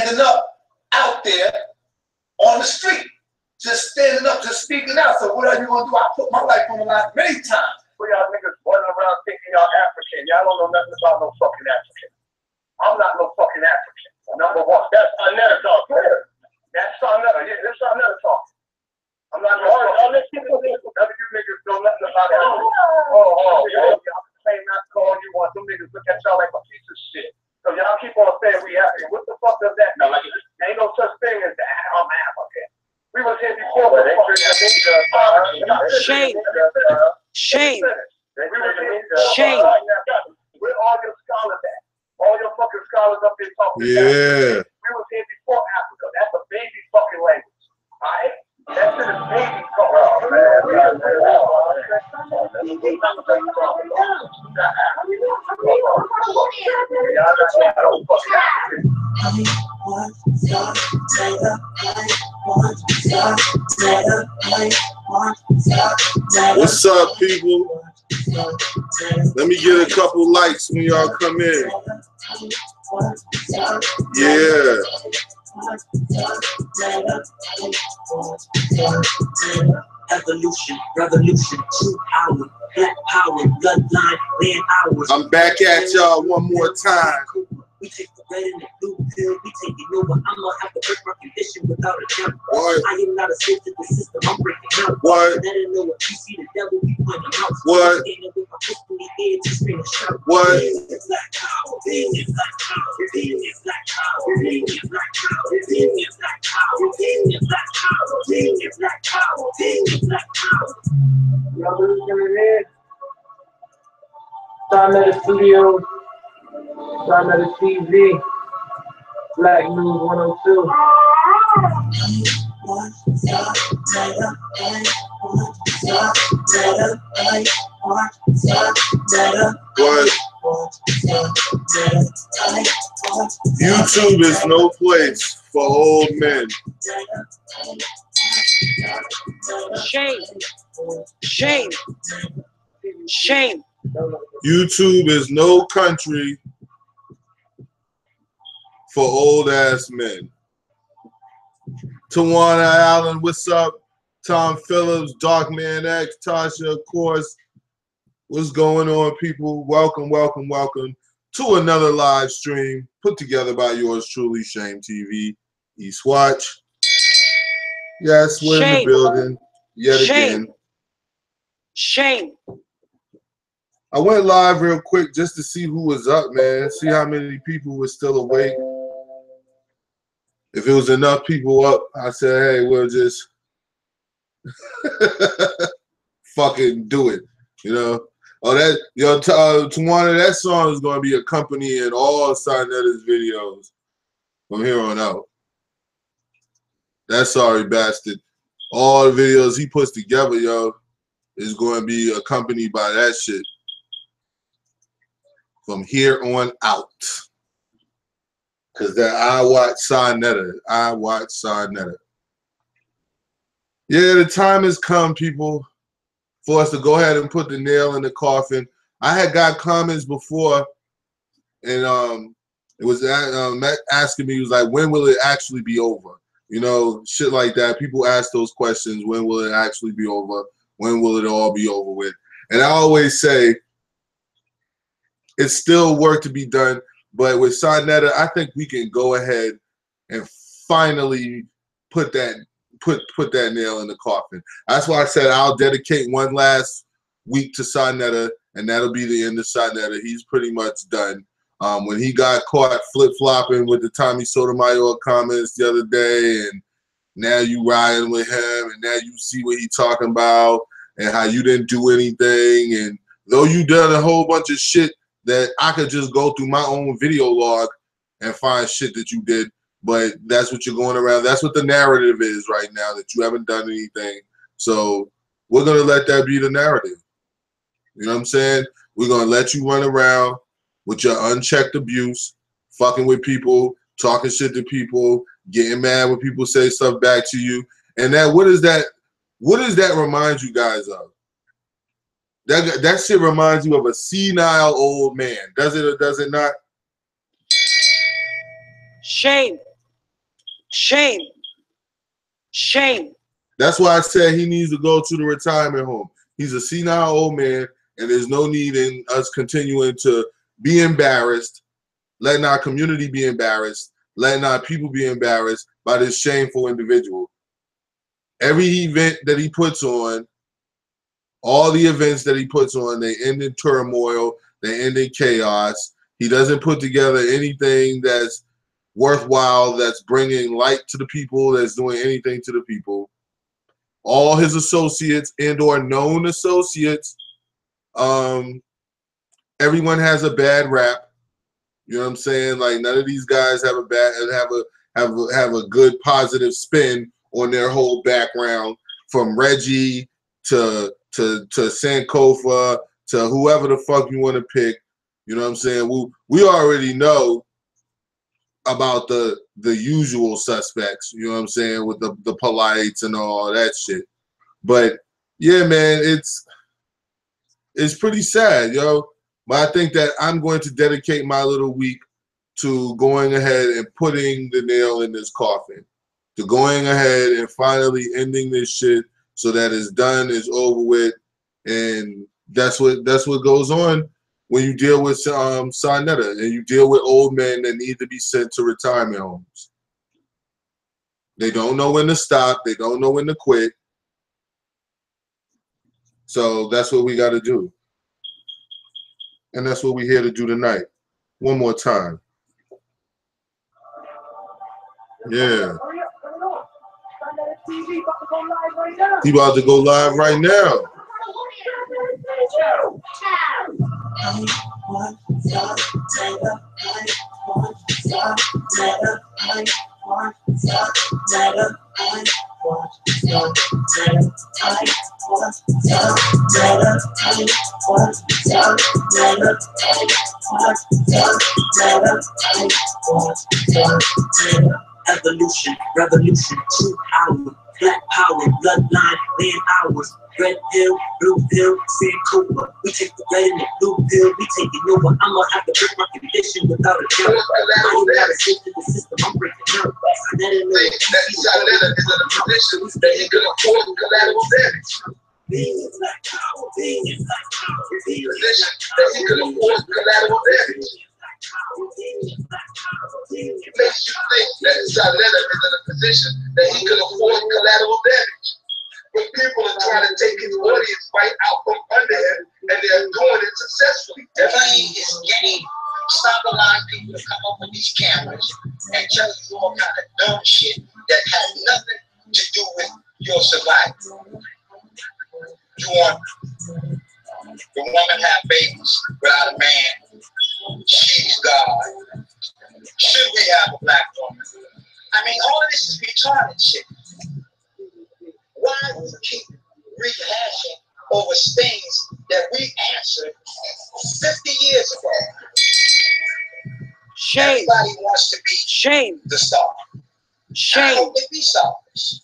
standing up out there on the street, just standing up, just speaking out. So what are you gonna do? I put my life on the line many times. For y'all niggas running around thinking y'all African. Y'all don't know nothing about no fucking African. I'm not no fucking African. Number one. That's Sarnetta talk. That's Sarnetta. Yeah, that's Sarnetta talk. I'm not no fucking. None of you niggas know nothing about that. Y'all claim not to call you one. Some niggas look at y'all like a piece of shit. So y'all keep on saying we African. What the fuck does that mean? Ain't no such thing as that. I'm African. We was here before. Shame. Shame. Shame. Where all your scholars at? All your fucking scholars up there talking. Yeah. We was here before Africa. That's a baby fucking language. Alright? That shit is baby What's up, people? Let me get a couple likes when y'all come in. Yeah. Evolution, revolution, true power, black power, bloodline, land hours. I'm back at y'all one more time. We take the red and the blue pill, we take it over. I'm gonna have to break my condition without a doubt. What? I am not a slave to the system, I'm breaking out. What? Let it know what you see the devil, we point him out. What? Standing with my fist in the air to scream and shout. What? Black power, black power, black power, black power, black power, black power, black power, black power. Revolution. Sarnetta Studios. Sarnetta TV. Black News 102. What? YouTube is no place for old men. Shame. Shame. Shame. YouTube is no country for old ass men. Tawana Allen, what's up? Tom Phillips, Darkman X, Tasha, of course. What's going on, people? Welcome, welcome, welcome to another live stream put together by yours truly, Shame TV, East Watch. Yes, we're in the building yet again. Shame. I went live real quick just to see who was up, man. See how many people were still awake. If it was enough people up, I said, hey, we'll just fucking do it, you know? Oh, that, yo, Tawana, that song is going to be accompanying all Sarnetta's videos from here on out. That sorry bastard. All the videos he puts together, yo, is going to be accompanied by that shit from here on out. Because that I watch Sarnetta. I watch Sarnetta. Yeah, the time has come, people, for us to go ahead and put the nail in the coffin. I had got comments before, and it was asking me, he was like, when will it actually be over? You know, shit like that. People ask those questions, when will it actually be over? When will it all be over with? And I always say, it's still work to be done. But with Sarnetta, I think we can go ahead and finally put that nail in the coffin. That's why I said I'll dedicate one last week to Sarnetta, and that'll be the end of Sarnetta. He's pretty much done. When he got caught flip-flopping with the Tommy Sotomayor comments the other day, and now you riding with him, and now you see what he's talking about, and how you didn't do anything, and though you done a whole bunch of shit that I could just go through my own video log and find shit that you did, but that's what you're going around. That's what the narrative is right now, that you haven't done anything. So we're going to let that be the narrative. You know what I'm saying? We're going to let you run around with your unchecked abuse, fucking with people, talking shit to people, getting mad when people say stuff back to you. And that, what does that remind you guys of? That shit reminds you of a senile old man. Does it or does it not? Shame. Shame. Shame. That's why I said he needs to go to the retirement home. He's a senile old man, and there's no need in us continuing to be embarrassed, letting our community be embarrassed, letting our people be embarrassed by this shameful individual. Every event that he puts on, all the events that he puts on, they end in turmoil, they end in chaos. He doesn't put together anything that's worthwhile, that's bringing light to the people, that's doing anything to the people. All his associates and or known associates, everyone has a bad rap. You know what I'm saying? Like, none of these guys have a good positive spin on their whole background, from Reggie to Sankofa to whoever the fuck you want to pick. You know what I'm saying? We already know about the usual suspects, you know what I'm saying, with the polites and all that shit. But yeah, man, it's pretty sad, yo. But I think that I'm going to dedicate my little week to going ahead and putting the nail in this coffin, to going ahead and finally ending this shit so that it's done, it's over with, and that's what goes on when you deal with Sa Neter and you deal with old men that need to be sent to retirement homes. They don't know when to stop. They don't know when to quit. So that's what we got to do. And that's what we're here to do tonight. One more time. Yeah. He about to go live right now. Evolution, revolution, true power, black power, bloodline, land hours, red pill, blue pill, Sankofa. We take the red and the blue pill, we take it over. I'm gonna have to break my condition without a doubt. I ain't gotta sit to the system, I'm breaking out. Sa Neter is in a position that he can afford collateral damage. Being black power, being black power, being position that he can afford collateral damage. It makes you think that Sa Neter is in a position that he can afford collateral damage. But people are trying to take his audience right out from under him, and they're doing it successfully. Playing his game. Stop allowing people to come up with these cameras and tell you all kind of dumb shit that has nothing to do with your survival. You want the woman have babies without a man. She's God. Should we have a black woman? I mean, all of this is retarded shit. Why do we keep rehashing over things that we answered 50 years ago? Shame. Everybody wants to be Shame. the star. Shame. I hope they be stars.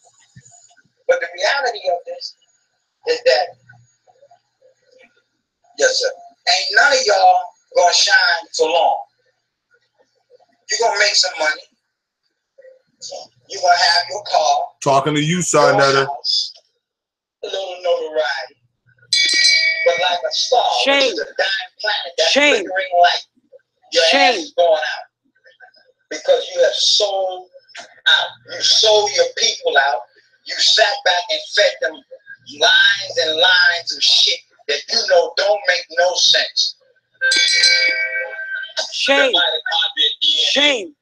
But the reality of this is that, yes, sir, ain't none of y'all gonna shine for long. You're gonna make some money. You're gonna have your car. Talking to you, Sa Neter. A little notoriety. But like a star, Shame. which is a dying planet, that Shame. flickering light, your Shame. ass is going out. Because you have sold out. You sold your people out. You sat back and fed them lines and lines of shit that you know don't make no sense. Shame. Shame.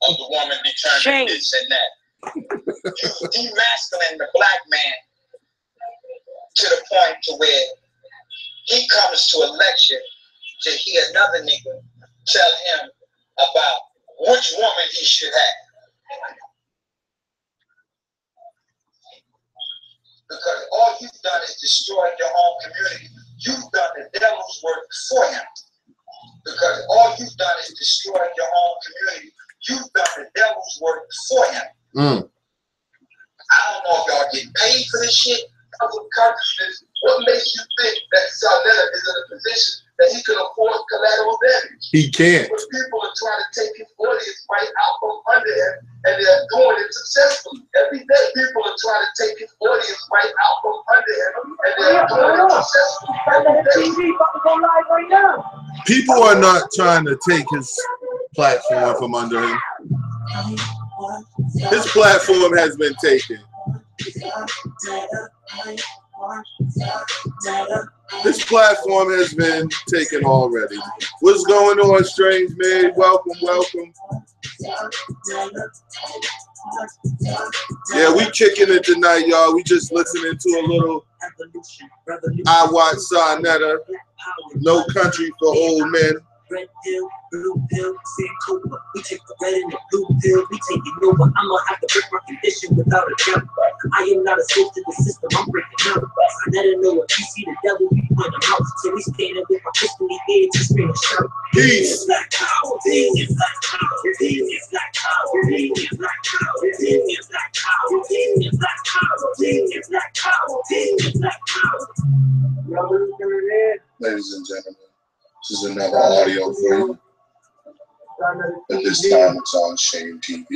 Of the woman determined this and that. You demasculine the black man to the point to where he comes to a lecture to hear another nigga tell him about which woman he should have. Because all you've done is destroyed your own community. You've done the devil's work for him. Because all you've done is destroyed your own community. You've done the devil's work for him. I don't know if y'all get paid for this shit. What makes you think that Sa Neter is in a position that he could afford collateral damage. He can't. But people are trying to take his audience right out from under him, and they're doing it successfully. Every day, people are trying to take his audience right out from under him, and they're doing it successfully. Every day. People are not trying to take his platform from under him. His platform has been taken. This platform has been taken already. What's going on, Strange Maid? Welcome, welcome. Yeah, we kicking it tonight, y'all. We just listening to a little I Watch Sarnetta, No Country for Old Men. Red pill, blue pill, Sankofa. We take the red and the blue pill, we take it over. I'ma have to break my condition without a doubt. I am not a slave to the system, I'm breaking out. I never know if you see the devil, we point him out. So we standing with my pistol in the air to scream and shout. Peace. Black power, is black power, is black power, is black power, is black power, is black power, is black power, is black power. Ladies and gentlemen, this is another audio for you. But this time it's on Shame TV.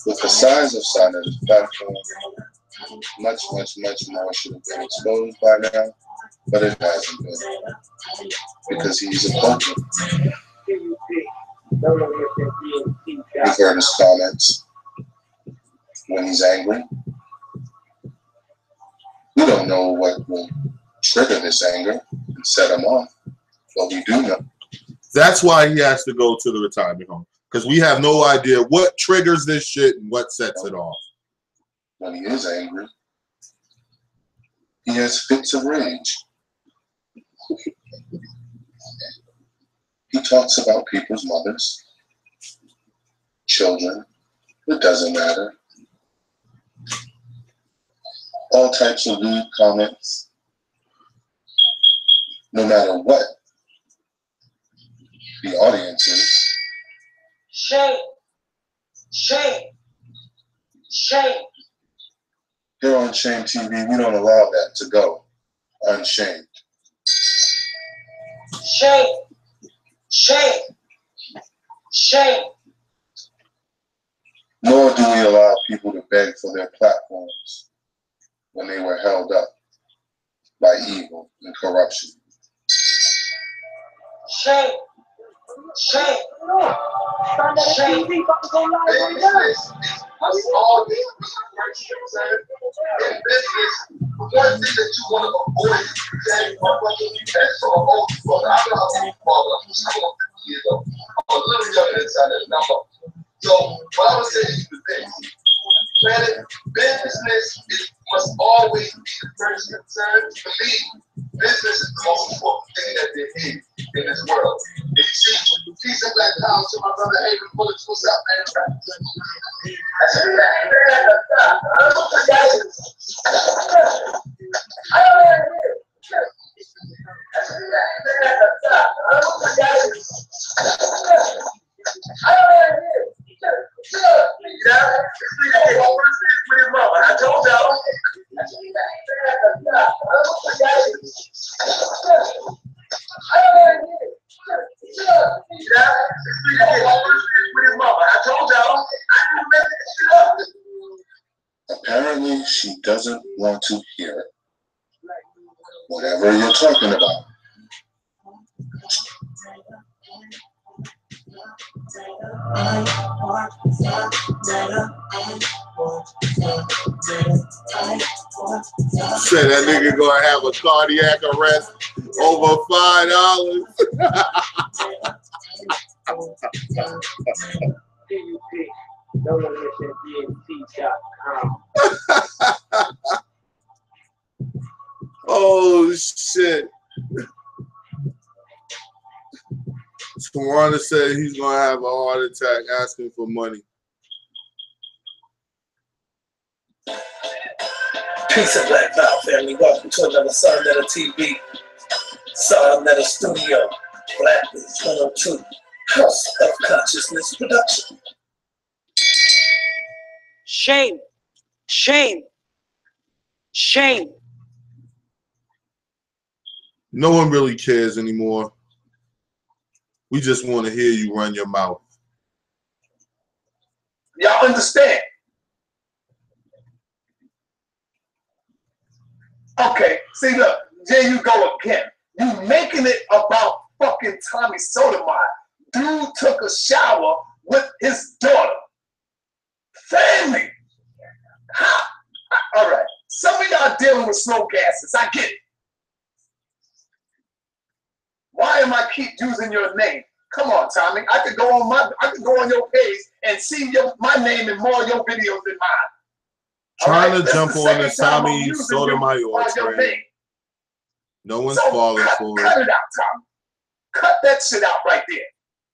With the size of Sarnetta's platform, much more should have been exposed by now, but it hasn't been. Because he's a culprit. We've heard his comments when he's angry. We don't know what will trigger this anger and set him off, but we do know. That's why he has to go to the retirement home, because we have no idea what triggers this shit and what sets it off. When he is angry, he has fits of rage. He talks about people's mothers, children, it doesn't matter. All types of rude comments, no matter what the audience is. Shame, shame, shame. Here on Shame TV, we don't allow that to go unshamed. Shame, shame, shame. Nor do we allow people to beg for their platforms when they were held up by evil and corruption. Shame, shame, shame. Must always be first concern. In business, one thing that you want to avoid is saying, that's so old people. I'm not old people. I'm just 50 years old. I'm a little younger inside that number. So what I would say is this. Business must always be the first concern. For me, business is the most important thing that there is in this world. If you see, peace and black power to my brother Avery Bullets. What's up, man? I told y'all. Apparently, she doesn't want to hear it. Whatever you're talking about. Said that nigga gonna have a cardiac arrest over $5. Oh shit. Tawana said he's gonna have a heart attack asking for money. Peace and black power, family. Welcome to another Sarnetta TV, Sarnetta Studio, Black is 102. House of Consciousness Production. Shame. Shame. Shame. No one really cares anymore. We just want to hear you run your mouth. Y'all understand? Okay, see, look, there you go again. You making it about fucking Tommy Sotomayor. Dude took a shower with his daughter. Family. How? All right. Some of y'all dealing with slow gases. I get it. Why am I keep using your name? Come on, Tommy. I could go on your page and see my name in more of your videos than mine. Trying to jump on the Tommy Sotomayor train. No one's falling for it. Cut it out, Tommy. Cut that shit out right there.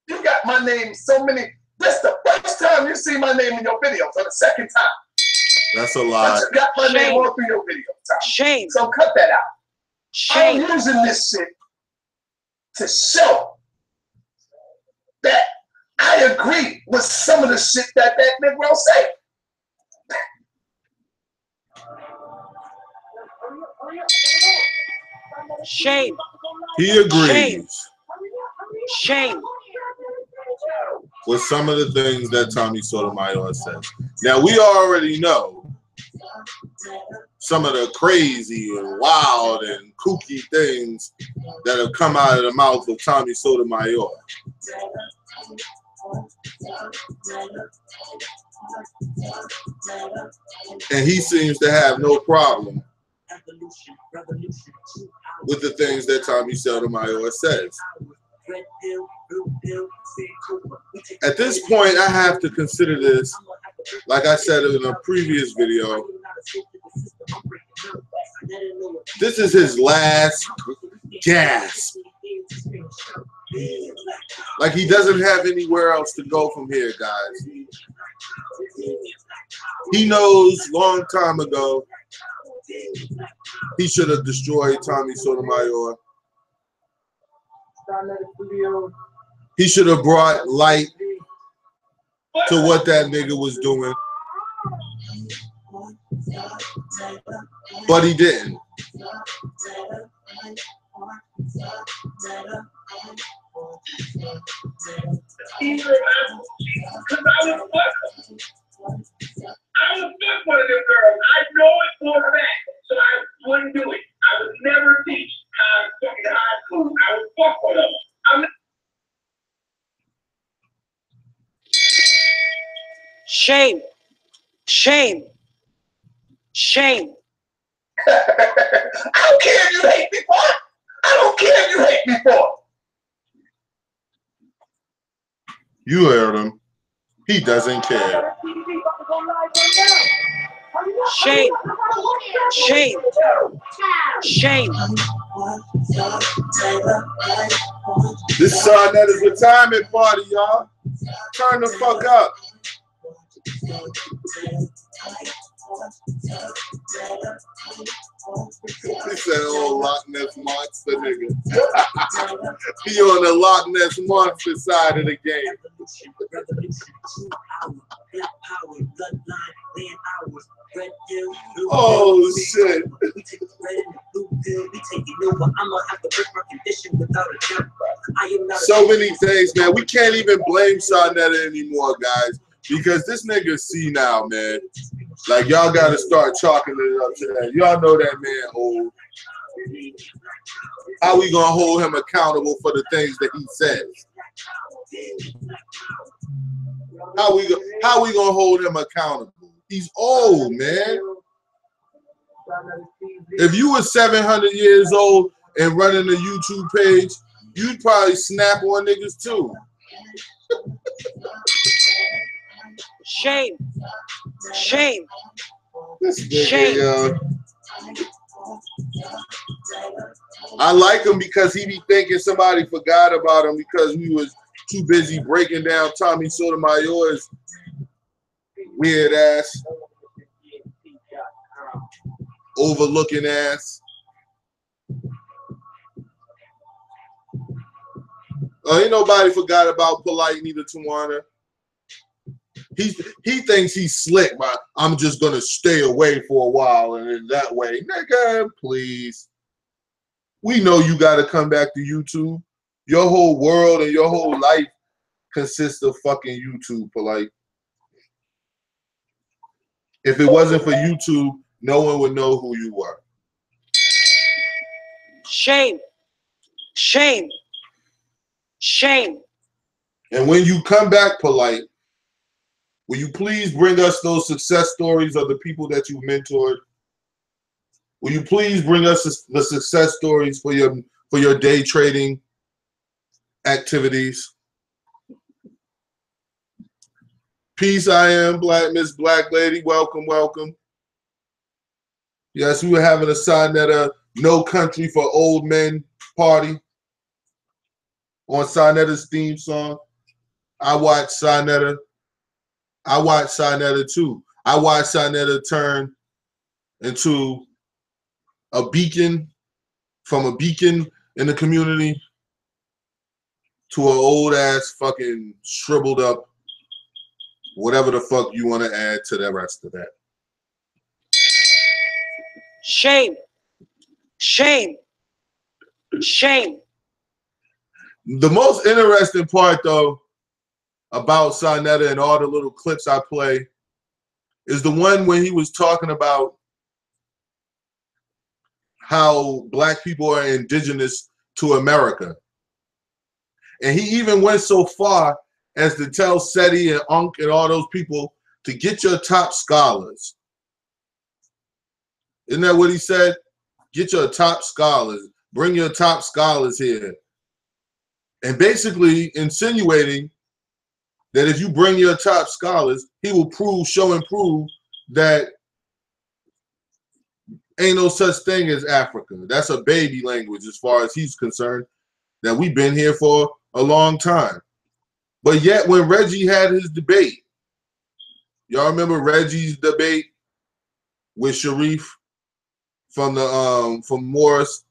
You got my name so many. This is the first time you see my name in your videos, or the second time. That's a lie. But you got my name all through your videos, Tommy. Shame. So cut that out. Shame. I'm using this shit to show that I agree with some of the shit that Negro say. Shame. He agrees Shame. with some of the things that Tommy Sotomayor said. Now, we already know some of the crazy and wild and kooky things that have come out of the mouth of Tommy Sotomayor. And he seems to have no problem with the things that Tommy Sotomayor says. At this point, I have to consider this, like I said in a previous video, this is his last gasp. Like he doesn't have anywhere else to go from here, guys. He knows long time ago he should have destroyed Tommy Sotomayor. He should have brought light to what that nigga was doing. But he didn't. I was with one of them girls. I know it for a fact, so I wouldn't do it. I would never teach fucking high school. I would fuck with them. I'm not. Shame. Shame. Shame. I don't care if you hate me for it. I don't care if you hate me for it. You heard him. He doesn't care. Shame. Shame. Shame. This Sarnetta's retirement party, y'all. Turn the fuck up. He said, "Oh, Loch Ness Monster nigga." He on the Loch Ness Monster side of the game. Oh shit. So many things, man. We can't even blame Sarnetta anymore, guys, because this nigga's senile, man. Like, y'all gotta start chalking it up to that. Y'all know that man old. How we gonna hold him accountable for the things that he says? How we gonna hold him accountable? He's old, man. If you were 700 years old and running a YouTube page, you'd probably snap on niggas too. Shame. Shame. This nigga, Shame. yo. I like him because he be thinking somebody forgot about him because we was too busy breaking down Tommy Sotomayor's weird ass, overlooking ass. Ain't nobody forgot about Polite, neither Tawana. He thinks he's slick, but I'm just gonna stay away for a while, and in that way, nigga, please. We know you gotta come back to YouTube. Your whole world and your whole life consists of fucking YouTube, Polite. If it wasn't for YouTube, no one would know who you were. Shame. Shame. Shame. And when you come back, Polite, will you please bring us those success stories of the people that you mentored? Will you please bring us the success stories for your day trading activities? Peace, I am Black Miss Black Lady. Welcome, welcome. Yes, we were having a Sarnetta No Country for Old Men party on Sarnetta's theme song. I watched Sarnetta. I watched Sarnetta too. I watched Sarnetta turn into a beacon, from a beacon in the community to an old ass fucking shriveled up, whatever the fuck you want to add to the rest of that. Shame. Shame. Shame. The most interesting part, though, about Sarnetta and all the little clips I play is the one when he was talking about how black people are indigenous to America. And he even went so far as to tell SETI and UNC and all those people to get your top scholars. Isn't that what he said? Get your top scholars. Bring your top scholars here. And basically insinuating that if you bring your top scholars, he will prove, show and prove that ain't no such thing as Africa. That's a baby language as far as he's concerned, that we've been here for a long time. But yet when Reggie had his debate, y'all remember Reggie's debate with Sharif from the from Morris,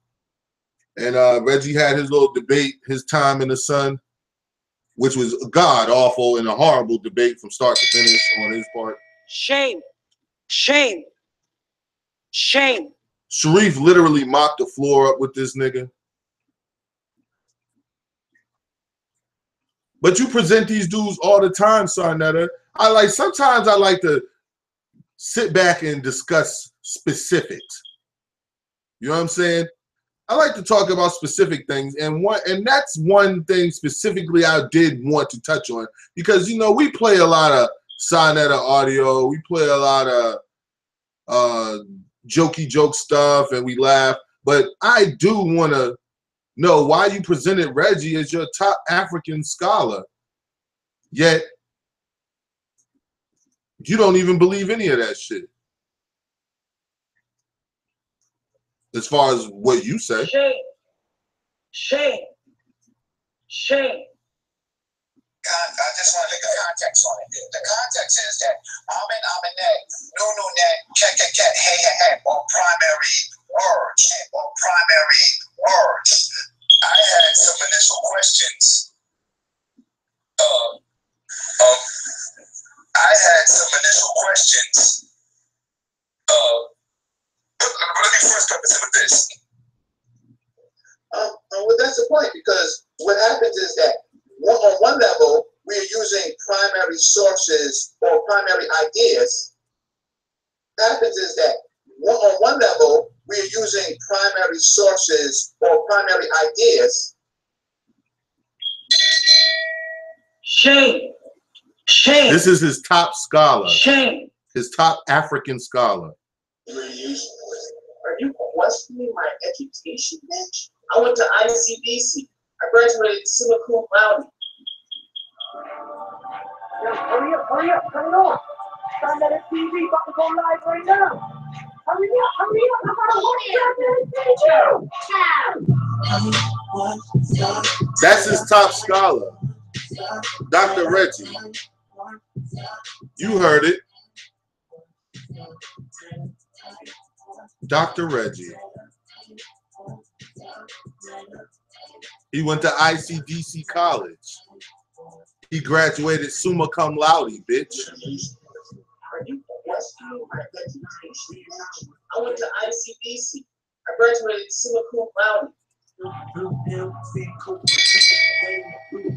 and Reggie had his little debate, his time in the sun, which was god awful and a horrible debate from start to finish on his part. Shame. Shame. Shame. Sharif literally mopped the floor up with this nigga. But you present these dudes all the time, Sarnetta. Sometimes I like to sit back and discuss specifics. You know what I'm saying? I like to talk about specific things, and that's one thing specifically I did want to touch on, because you know we play a lot of Sarnetta audio, we play a lot of jokey joke stuff, and we laugh. But I do want to know why you presented Reggie as your top African scholar, yet you don't even believe any of that shit. As far as what you say. Shame. Shame. Shame. I just want to make a context on it. The context is that Amen, Amenet, Nununet, Ket, Hey, Hey, or primary words. I had some initial questions. Let me first preface it with this. Well, that's the point, because what happens is that on one level, we are using primary sources or primary ideas. What happens is that on one level, we are using primary sources or primary ideas. Shame. Shame. This is his top scholar. Shame. His top African scholar. Are you questioning my education, bitch? I went to ICBC. I graduated summa cum laude. Hurry up, hurry on. Sarnetta TV about to go live right now. Hurry up. I gotta That's his top scholar, Dr. Reggie. You heard it. Dr. Reggie. He went to ICDC College. He graduated summa cum laude, bitch. I went to ICDC. I graduated summa cum laude.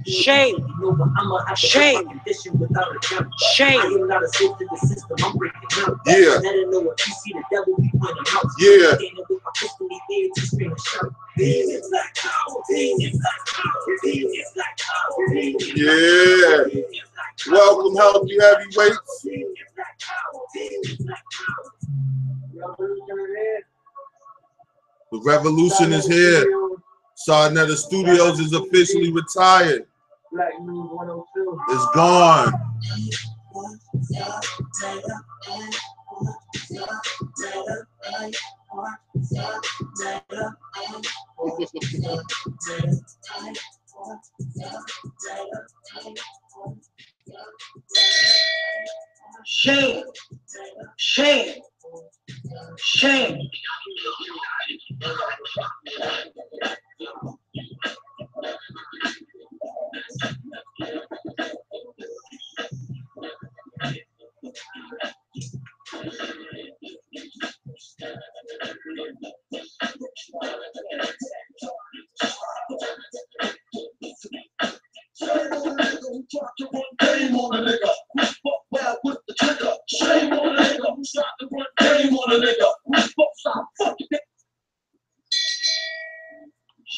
Shame. Shame. Shame. Yeah. Yeah. Yeah. Welcome, healthy heavyweights. The revolution is here. Sarnetta Studios is officially retired. It's gone. Shame. Shame. Shame.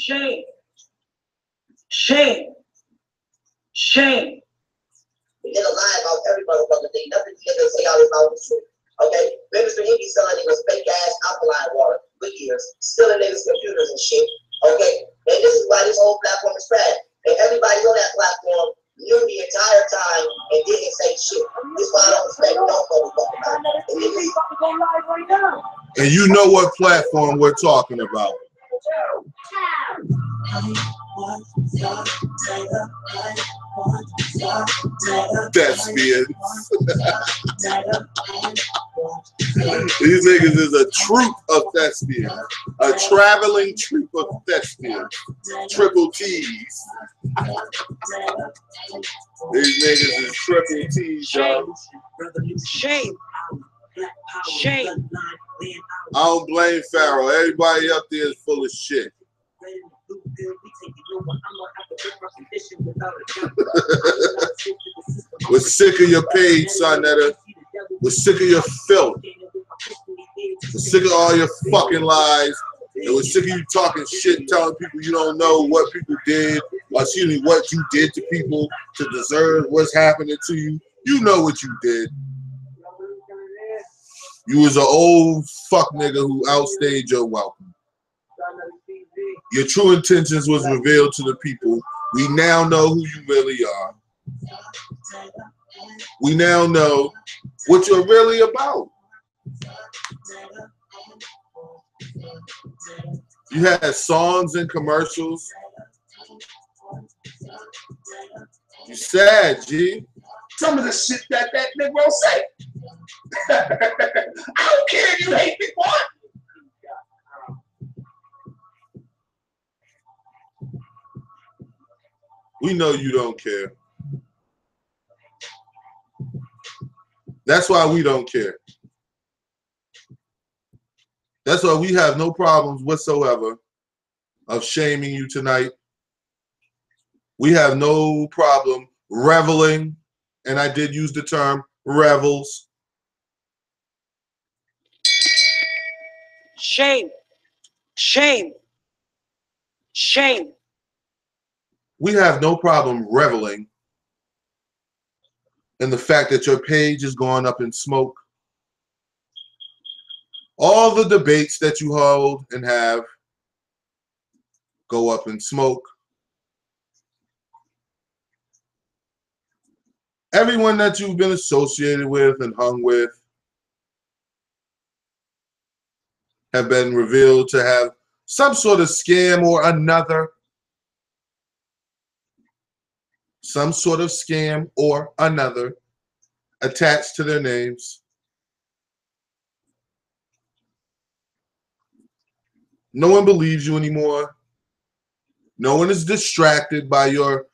Shame. Shame. Shame. We did a lie about every motherfucking thing. Nothing here they say all this about the truth. Okay? Mr. Hickey selling niggas fake ass alkaline water for years, stealing niggas computers and shit. Okay? And this is why this whole platform is trash. And everybody on that platform knew the entire time and didn't say shit. This is why I don't respect no motherfucking body. And you know what platform we're talking about. Thespians. These niggas is a troupe of thespians. A traveling troupe of thespians. Triple T's. These niggas is triple T's, y'all. Shame. Shame. I don't blame Pharaoh. Everybody up there is full of shit. We're sick of your page, Sarnetta. We're sick of your filth. We're sick of all your fucking lies. And we're sick of you talking shit, telling people you don't know what people did, or excuse me, what you did to people to deserve what's happening to you. You know what you did. You was an old fuck nigga who outstayed your welcome. Your true intentions was revealed to the people. We now know who you really are. We now know what you're really about. You had songs and commercials. You sad, G. Some of the shit that Negro say. I don't care if you hate me, what? We know you don't care. That's why we don't care. That's why we have no problems whatsoever of shaming you tonight. We have no problem reveling, and I did use the term revels. Shame. Shame. Shame. We have no problem reveling in the fact that your page is going up in smoke. All the debates that you hold and have go up in smoke. Everyone that you've been associated with and hung with have been revealed to have some sort of scam or another. Some sort of scam or another attached to their names. No one believes you anymore. No one is distracted by your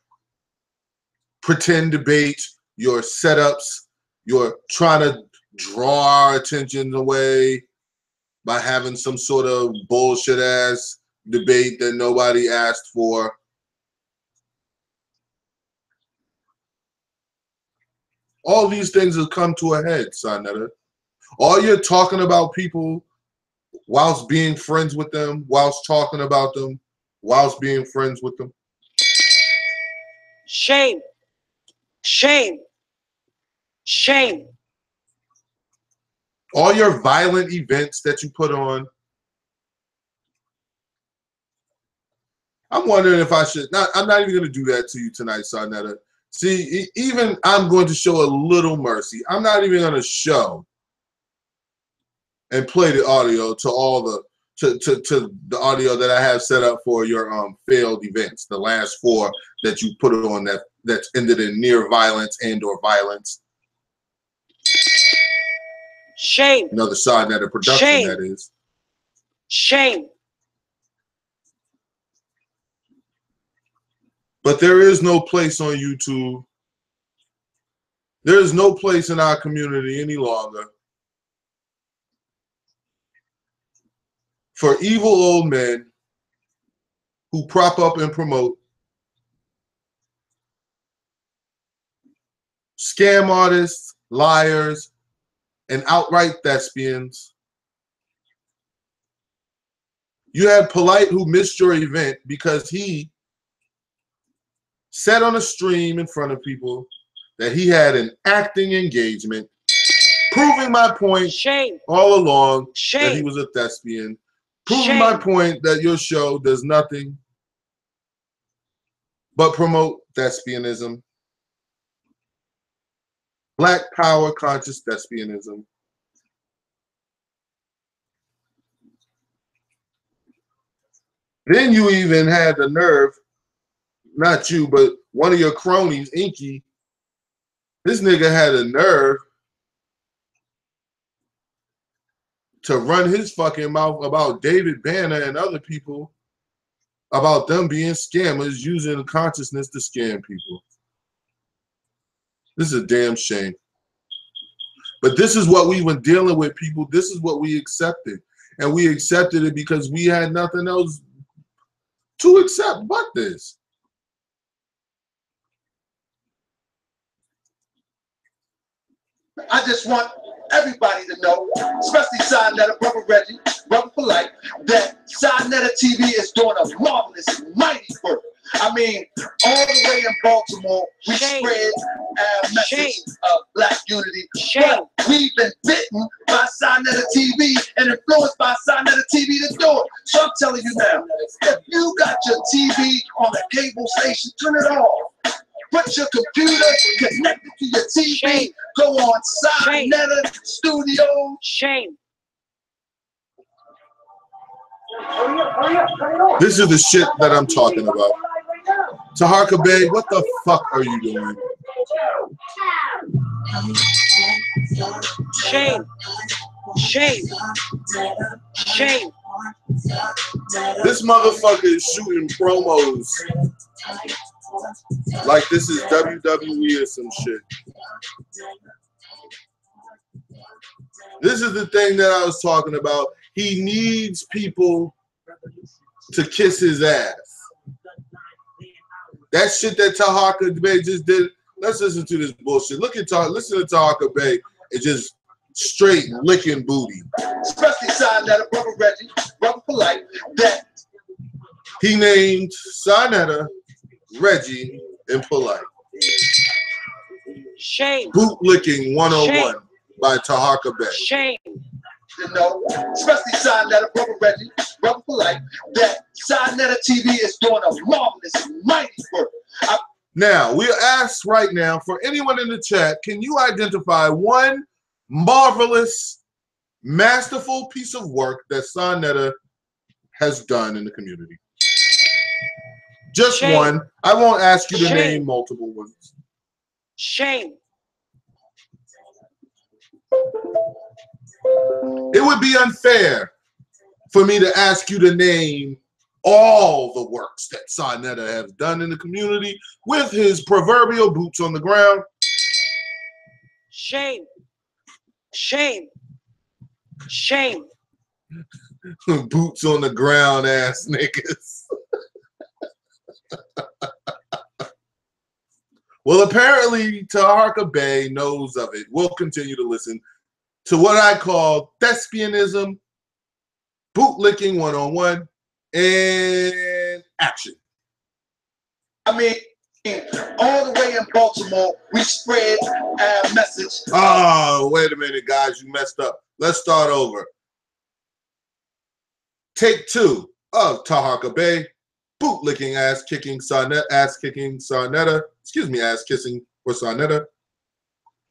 pretend debate, your setups, your trying to draw our attention away by having some sort of bullshit ass debate that nobody asked for. All these things have come to a head, Sonetta. All you're talking about people whilst being friends with them, whilst talking about them, whilst being friends with them. Shame. Shame. Shame. All your violent events that you put on. I'm wondering if I should not. I'm not even going to do that to you tonight, Sonetta. See, even I'm going to show a little mercy. I'm not even going to show and play the audio to all the to the audio that I have set up for your failed events, the last 4 that you put on that's ended in near violence and or violence. Shame. Another Sonetta production, Shame. that is. Shame. But there is no place on YouTube. There is no place in our community any longer for evil old men who prop up and promote scam artists, liars, and outright thespians. You had Polite who missed your event because he said on a stream in front of people that he had an acting engagement, proving my point Shame. all along Shame. that he was a thespian, proving my point that your show does nothing but promote thespianism, Black power conscious thespianism. Then you even had the nerve, not you, but one of your cronies, Inky. This nigga had a nerve to run his fucking mouth about David Banner and other people about them being scammers using consciousness to scam people. This is a damn shame. But this is what we were dealing with, people. This is what we accepted. And we accepted it because we had nothing else to accept but this. I just want everybody to know, especially Sonetta, Brother Reggie, Brother Polite, that Sonetta TV is doing a marvelous, mighty work. I mean, all the way in Baltimore, we spread our message of Black unity. But we've been bitten by Sonetta TV and influenced by Sonetta TV to do it. So I'm telling you now, if you got your TV on a cable station, turn it off. Put your computer connected to your TV. Go on Sonetta Studio. Shame. This is the shit that I'm talking about. Taharka Bey, what the fuck are you doing? Shame. Shame. Shame. This motherfucker is shooting promos like this is WWE or some shit. This is the thing that I was talking about. He needs people to kiss his ass. That shit that Taharka Bey just did. Let's listen to this bullshit. Listen to Taharka Bey. It's just straight licking booty. Especially Sonetta, Brother Reggie, Brother Polite, that he named Sonetta, Reggie, and Polite. Shame. Bootlicking 101 by Taharka Bey. Shame. You know, especially Sonetta, Brother Reggie, Brother Polite, that Sonetta TV is doing a marvelous, mighty work. Now, we'll ask right now for anyone in the chat, can you identify one marvelous, masterful piece of work that Sonetta has done in the community? Just one. I won't ask you to name multiple ones. Shame. It would be unfair for me to ask you to name all the works that Sarnetta has done in the community with his proverbial boots on the ground. Shame. Shame. Shame. Boots on the ground ass niggas. Well, apparently Taharka Bey knows of it. We'll continue to listen to what I call thespianism, bootlicking 101, and action. I mean, all the way in Baltimore, we spread our message. Oh, wait a minute, guys. You messed up. Let's start over. Take 2 of Taharka Bey, bootlicking, ass-kicking Sarnetta. Excuse me, ass-kissing for Sarnetta.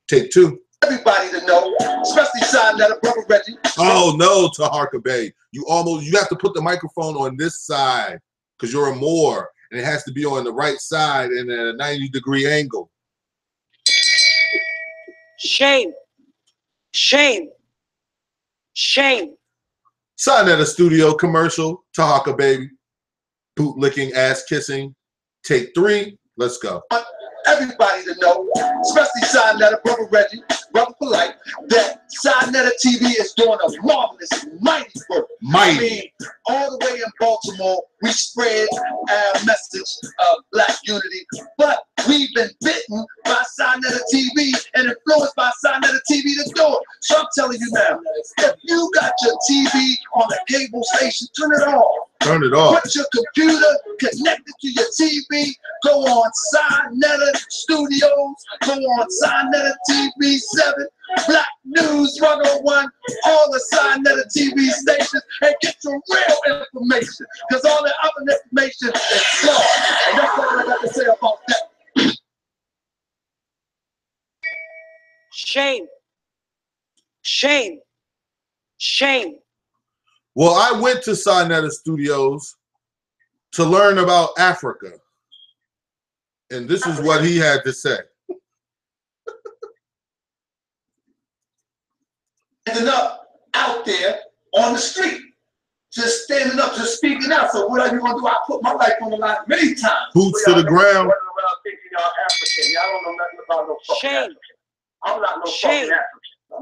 Take 2. Everybody to know, especially Sarnetta, Brother Reggie. Oh no, Taharka Bey. You have to put the microphone on this side because you're a Moor and it has to be on the right side and at a 90-degree angle. Shame. Shame. Shame. Sarnetta Studio commercial, Taharka Bey, bootlicking, ass kissing. Take 3. Let's go. Everybody to know, especially Sarnetta, Brother Reggie, Brother Polite, that Sarnetta TV is doing a marvelous, mighty work. Mighty. I mean, all the way in Baltimore, we spread our message of black unity, but we've been bitten by Sarnetta TV and influenced by Sarnetta TV to do it. So I'm telling you now, if you got your TV on a cable station, turn it off. Turn it off. Put your computer connected to your TV. Go on Sarnetta Studios. Go on Sarnetta TV 7, Black News 101, all the Sarnetta TV stations, and get your real information. Because all the other information is flawed. And that's all I got to say about that. Shame. Shame. Shame. Well, I went to Sarnetta Studios to learn about Africa. And this is what he had to say. Standing up out there on the street. Just standing up, just speaking out. So what are you going to do? I put my life on the line many times. Boots to the ground. Running around thinking y'all African. Y'all don't know nothing about no fucking Shame. African. I'm not no Shame. fucking African.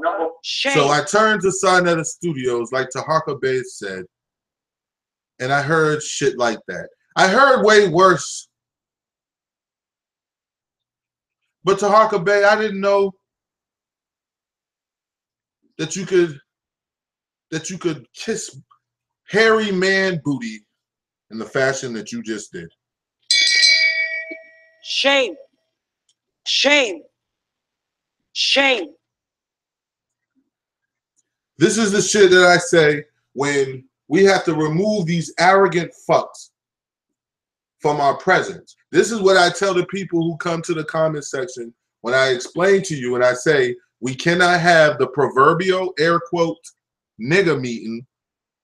No. Shame. So I turned to Sarnetta Studios, like Taharka Bey said, and I heard shit like that. I heard way worse. But Taharka Bey, I didn't know that you could kiss hairy man booty in the fashion that you just did. Shame. Shame. Shame. This is the shit that I say when we have to remove these arrogant fucks from our presence. This is what I tell the people who come to the comment section when I explain to you and I say, we cannot have the proverbial air quote nigger meeting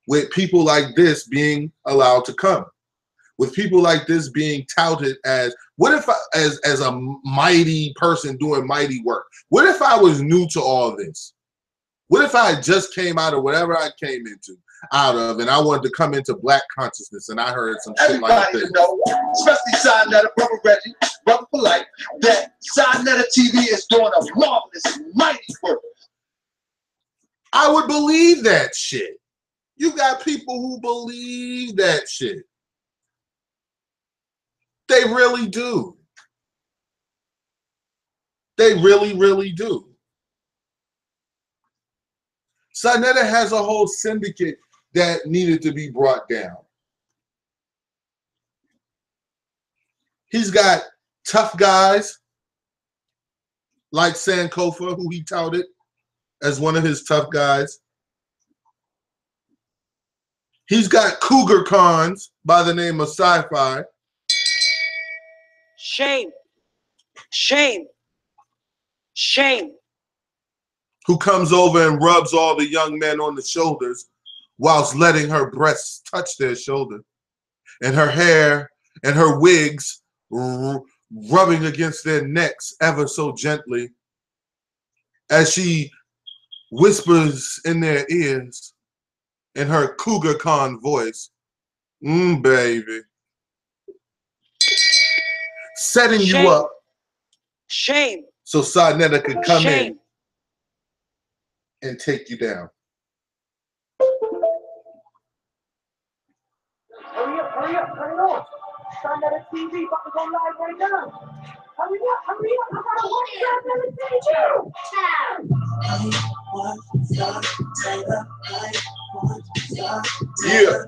with people like this being allowed to come. With people like this being touted as, what if I, as a mighty person doing mighty work? What if I was new to all this? What if I just came out of whatever I came out of and I wanted to come into black consciousness and I heard some shit like this? Everybody to know, especially Sarnetta, Brother Reggie, Brother Polite, that Sarnetta TV is doing a marvelous, mighty work. I would believe that shit. You got people who believe that shit. They really do. They really, really do. Sarnetta has a whole syndicate that needed to be brought down. He's got tough guys like Sankofa, who he touted as one of his tough guys. He's got cougar cons by the name of Sci-Fi. Shame. Shame. Shame. Who comes over and rubs all the young men on the shoulders whilst letting her breasts touch their shoulder and her hair and her wigs rubbing against their necks ever so gently as she whispers in their ears in her cougar con voice, Baby. Setting Shame. you up Shame. so Sarnetta could come Shame. in and take you down. Hurry up, hurry up, turn it on. Sarnetta TV about to go live right now. Hurry up, hurry up. I gotta watch Sarnetta TV. Yeah.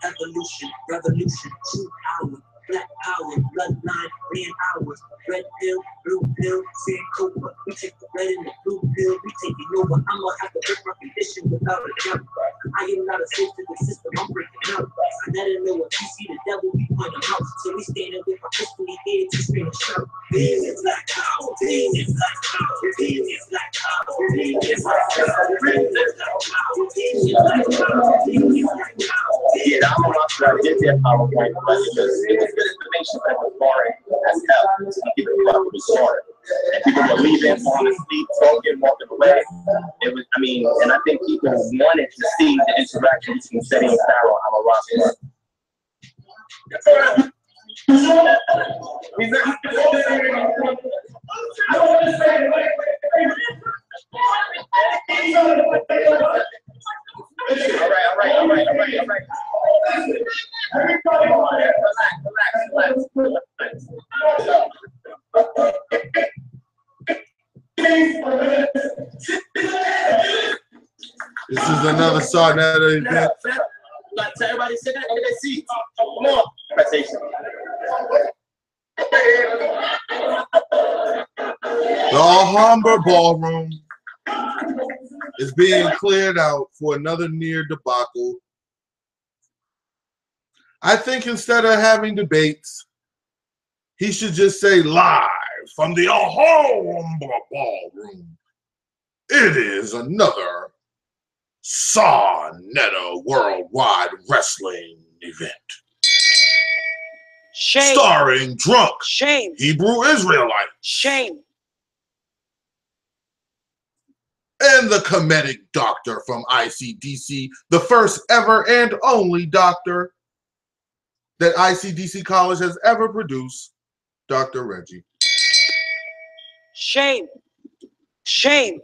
Evolution, revolution, true power, black power, bloodline, man hours, red pill, blue pill, sand cobra. We take the red and the blue pill, we take it over. I'ma have to break my condition without a doubt. I am not a slave to the system, I'm breaking out. I never know what you see the devil, we point him out. So we standing with my pistol in head to scream and shout. This is black power, this is black power, this is black power, this is black power, this is black power, this is black power, this is black power. Yeah, I'm gonna get that PowerPoint because it was good information that was boring as hell. People thought it was short. And people were leaving, falling asleep, talking, walking away. It was, I mean, and I think people wanted to see the interaction between Ceddy and Pharaoh. I'm a roster. All right. This is another Sarnetta event. Tell everybody sit down in their seats. Come on. The Alhambra Ballroom is being cleared out for another near debacle. I think instead of having debates, he should just say live from the Alhambra Ballroom. It is another Sarnetta Worldwide Wrestling event. Shame. Starring drunk Shame. Hebrew Israelite Shame. and the comedic doctor from ICDC, the first ever and only doctor that ICDC College has ever produced, Dr. Reggie. Shame. Shame.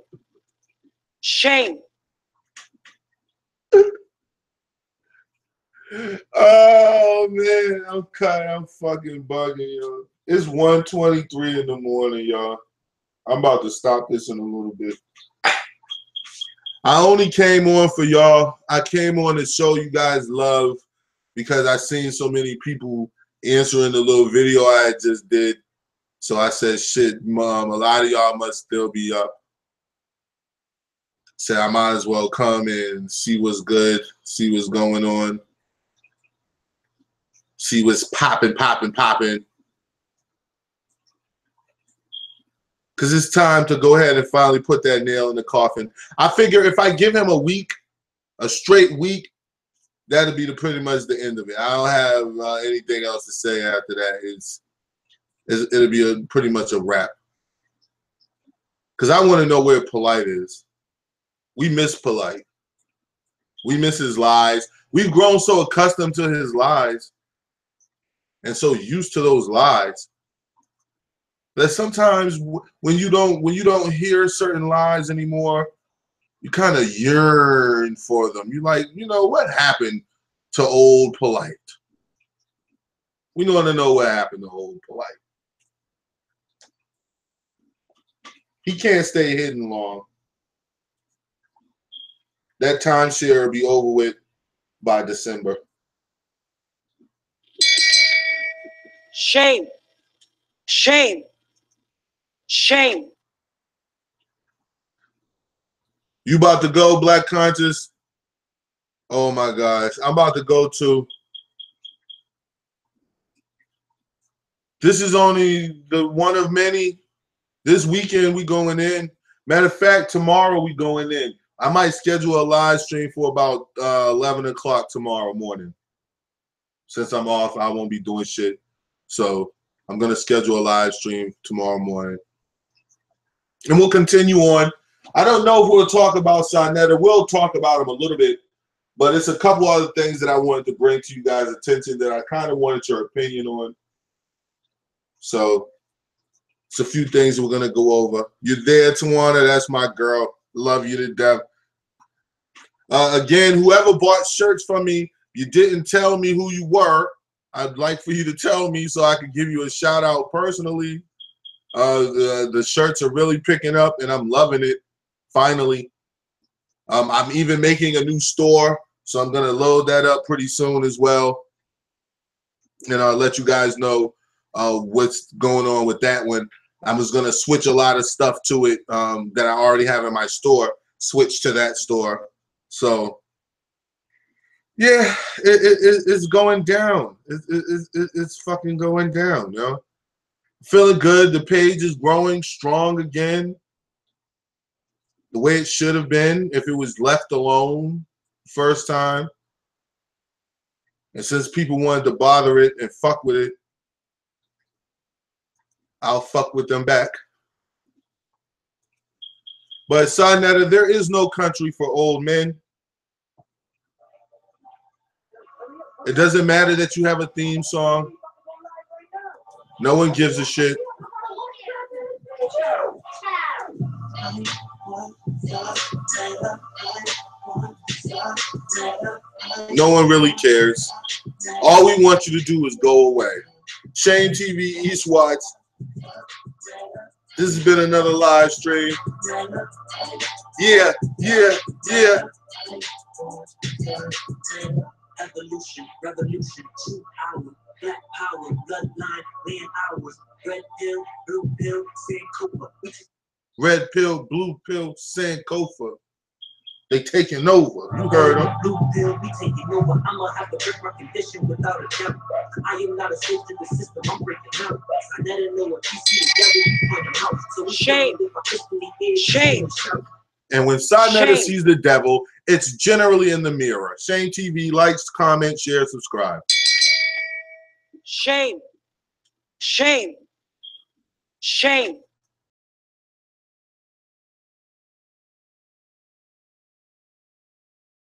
Shame. Oh man, I'm fucking bugging, yo. It's 1:23 in the morning, y'all. I'm about to stop this in a little bit. I only came on for y'all. I came on to show you guys love because I seen so many people answering the little video I just did. So I said, shit, Mom, a lot of y'all must still be up. Said I might as well come and see what's good, see what's going on, see what's popping. Because it's time to go ahead and finally put that nail in the coffin. I figure if I give him a week, a straight week, that'll be pretty much the end of it. I don't have anything else to say after that. It'll be pretty much a wrap. Because I want to know where Polite is. We miss Polite. We miss his lies. We've grown so accustomed to his lies and so used to those lies that sometimes when you don't hear certain lies anymore, you kind of yearn for them. You're like, you know, what happened to old Polite? We want to know what happened to old Polite. He can't stay hidden long. That timeshare will be over with by December. Shame. Shame. Shame. You about to go, Black Conscious? Oh my gosh. I'm about to go to. This is only the one of many. This weekend we going in. Matter of fact, tomorrow we going in. I might schedule a live stream for about 11 o'clock tomorrow morning. since I'm off, I won't be doing shit. So I'm gonna schedule a live stream tomorrow morning, and we'll continue on. I don't know if we'll talk about Sa Neter. We'll talk about him a little bit, but it's a couple other things that I wanted to bring to you guys' attention that I kind of wanted your opinion on. So it's a few things we're gonna go over. You're there, Tawana. That's my girl. Love you to death. Again, whoever bought shirts from me, you didn't tell me who you were. I'd like for you to tell me so I can give you a shout out personally. The shirts are really picking up, and I'm loving it. Finally, I'm even making a new store, so I'm gonna load that up pretty soon as well, and I'll let you guys know what's going on with that one. I was gonna switch a lot of stuff to it that I already have in my store, switch to that store. So yeah, it's going down. It's fucking going down, yo. Feeling good. The page is growing strong again, the way it should have been if it was left alone first time. And since people wanted to bother it and fuck with it, I'll fuck with them back. But Sa Neter, there is no country for old men. It doesn't matter that you have a theme song. No one gives a shit. No one really cares. All we want you to do is go away. Shane TV, East Watts. This has been another live stream. Yeah. Evolution, revolution, true power, black power, bloodline, land hours, red pill, blue pill, Sankofa. Red pill, blue pill, Sankofa. They taking over. You heard them. Blue pill, we taking over. I'ma have to break my condition without a doubt. I am not a slave to the system. I'm breaking out. I never know what you see the devil on the house. So Shame. And when Sa Neter sees the devil, it's generally in the mirror. Shane TV, likes, comment, share, subscribe. Shame. Shame. Shame.